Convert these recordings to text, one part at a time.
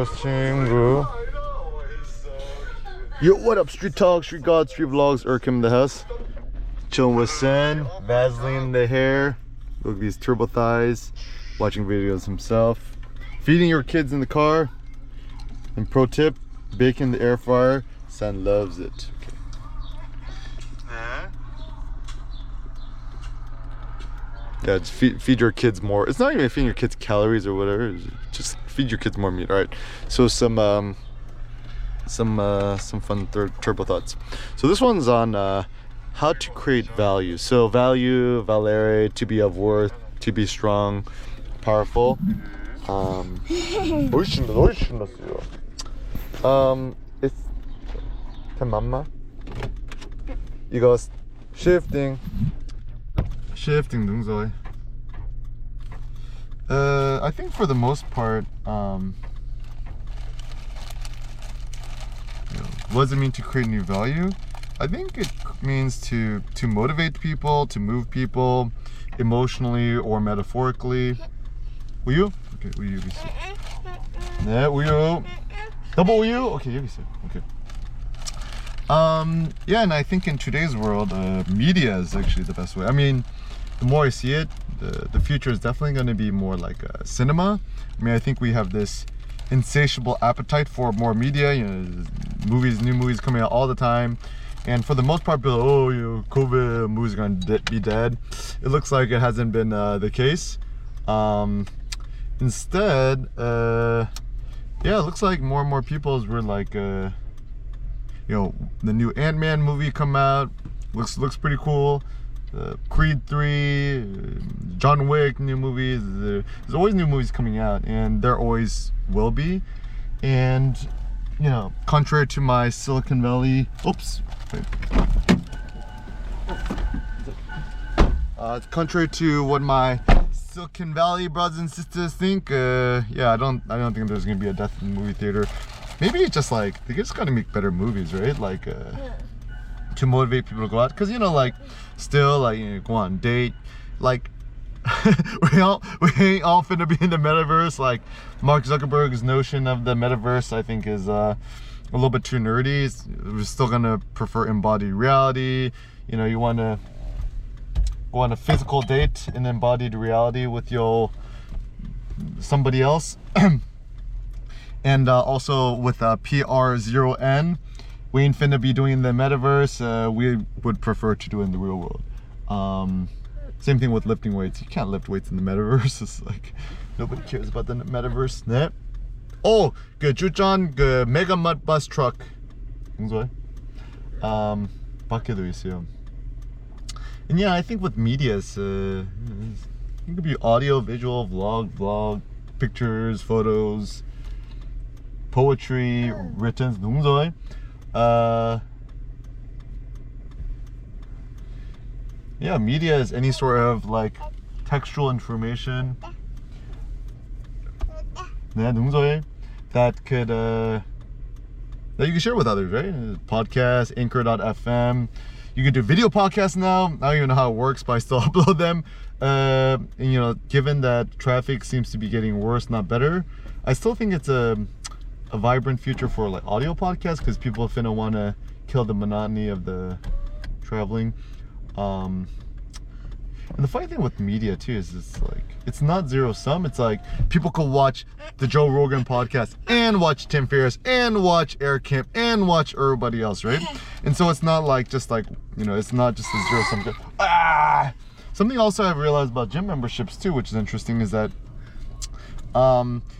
친구. Yo, what up? Street talk, street gods, street vlogs. Urkim in the house. Chilling with Sen. Vaseline in the hair. Look at these turbo thighs. Watching videos himself. Feeding your kids in the car. And pro tip, bake in the air fryer. Sen loves it. Okay. Yeah, just feed your kids more. It's not even feeding your kids calories or whatever. Just feed your kids more meat. All right. So some fun turbo thoughts. So this one's on how to create value. So value, valere, to be of worth, to be strong, powerful. It's mama. 이거 shifting 능소이. I think for the most part, what does it mean to create new value? I think it means to motivate people, to move people emotionally or metaphorically. 우유? Okay, 우유 여기 있어. 네, 우유. Double 우유? Okay, 여기 있어. Okay. Yeah, and I think in today's world, media is actually the best way. I mean, the more I see it, the future is definitely going to be more like cinema. I mean, I think we have this insatiable appetite for more media. You know, new movies coming out all the time. And for the most part, people, COVID movies are going to be dead. It looks like it hasn't been the case. Instead, yeah, it looks like more and more people were like, the new Ant-Man movie come out. Looks pretty cool. Creed 3, John Wick, new movies. There's always new movies coming out, and there always will be. And contrary to my Silicon Valley, contrary to what my Silicon Valley brothers and sisters think, yeah, I don't think there's gonna be a death in the movie theater. Maybe it's just like they just gotta make better movies, right? Like to motivate people to go out, because still go on date, like we ain't all finna be in the metaverse. Like Mark Zuckerberg's notion of the metaverse, I think, is a little bit too nerdy. We're still gonna prefer embodied reality. You want to go on a physical date in embodied reality with somebody else. And also with PR0N, we ain't finna be doing the metaverse. We would prefer to do it in the real world. Same thing with lifting weights. You can't lift weights in the metaverse. It's like nobody cares about the metaverse. 네. Oh, 그 주전 그 메가 mud bus truck. 무슨 밖에도 있어요. And yeah, I think with media, it could be audio, visual, vlog, pictures, photos, poetry, written, 농소에. Yeah, media is any sort of like textual information. 네, 농소에. That you can share with others, right? Podcast, Anchor.fm. You can do video podcasts now. I don't even know how it works, but I still upload them. And, given that traffic seems to be getting worse, not better, I still think it's a vibrant future for like audio podcasts, because people finna want to kill the monotony of the traveling. And the funny thing with media too is it's not zero sum. It's like people could watch the Joe Rogan podcast and watch Tim Ferriss and watch Eric Kemp and watch everybody else, right? And so it's not like it's not just a zero sum. Something also I've realized about gym memberships too, which is interesting, is that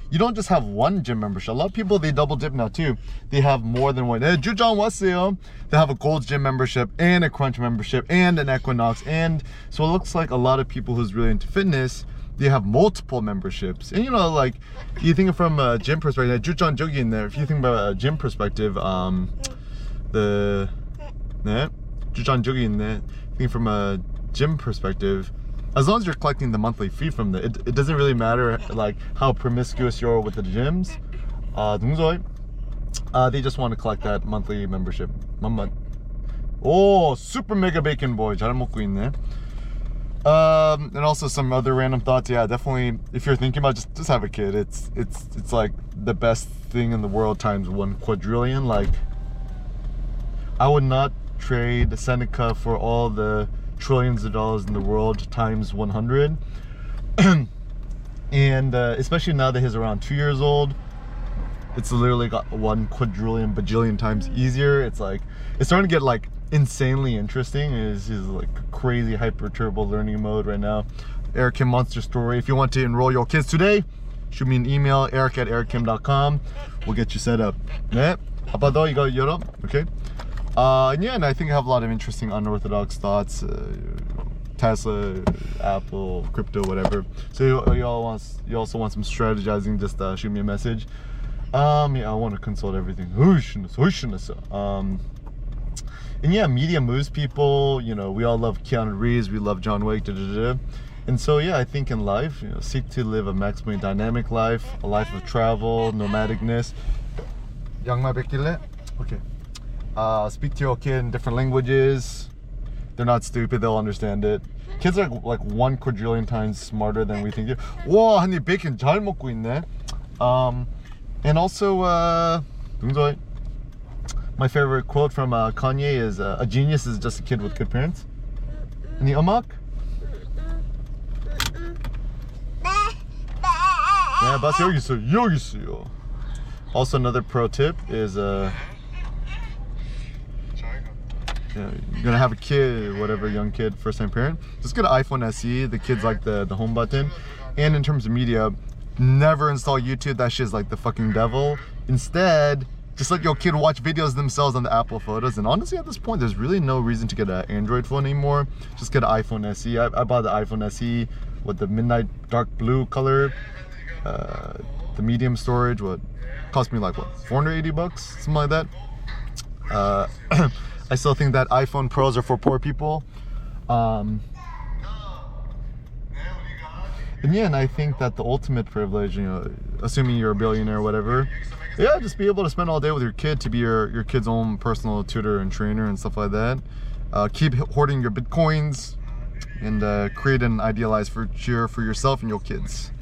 you don't just have one gym membership. A lot of people, they double dip now too. They have more than one. 주전 왔어요. They have a Gold's Gym membership and a Crunch membership and an Equinox. And so it looks like a lot of people who's really into fitness, they have multiple memberships. And you think from a gym perspective, 주전 저기 있네. If you think about a gym perspective, 네, 주전 저기 있네. Think from a gym perspective, as long as you're collecting the monthly fee from it doesn't really matter like how promiscuous you are with the gyms. They just want to collect that monthly membership. Oh, super mega bacon boy. 잘 먹고 있네. And also some other random thoughts. Yeah, definitely. If you're thinking about just have a kid. It's like the best thing in the world times 1 quadrillion. Like, I would not trade Seneca for all the trillions of dollars in the world times 100. And especially now that he's around 2 years old, it's literally got 1 quadrillion bajillion times easier. It's like it's starting to get like insanely interesting. Is like crazy hyper turbo learning mode right now. Eric Kim Monster Story. If you want to enroll your kids today, shoot me an email, eric@erickim.com. We'll get you set up. 네, 아빠도 이거 열어. Okay. And yeah, and I think I have a lot of interesting unorthodox thoughts. Tesla, Apple, crypto, whatever. So you also want some strategizing, just shoot me a message. Yeah, I want to consult everything. And yeah, media moves people. You know, we all love Keanu Reeves, we love John Wick, and so yeah, I think in life, you know, seek to live a maximally dynamic life, a life of travel, nomadicness. 양말 뺏길래? Okay. Speak to your kid in different languages. They're not stupid, they'll understand it. Kids are like 1 quadrillion times smarter than we think. 와, 한입 베이컨 잘 먹고 있네. And also, my favorite quote from Kanye is, a genius is just a kid with good parents. And the 음악? Yeah, 바스 여기 있어요. Also, another pro tip is, you're gonna have a kid, whatever, young kid, first time parent, just get an iPhone SE. The kids like the home button. And in terms of media, never install YouTube. That shit's like the fucking devil. Instead, just let your kid watch videos themselves on the Apple Photos. And honestly, at this point, there's really no reason to get an Android phone anymore. Just get an iPhone SE. I bought the iPhone SE with the midnight dark blue color, the medium storage. What cost me like what, $480, something like that. I still think that iPhone Pros are for poor people. And yeah, and I think that the ultimate privilege, you know, assuming you're a billionaire or whatever, yeah, just be able to spend all day with your kid, to be your kid's own personal tutor and trainer and stuff like that. Keep hoarding your Bitcoins and create an idealized future for yourself and your kids.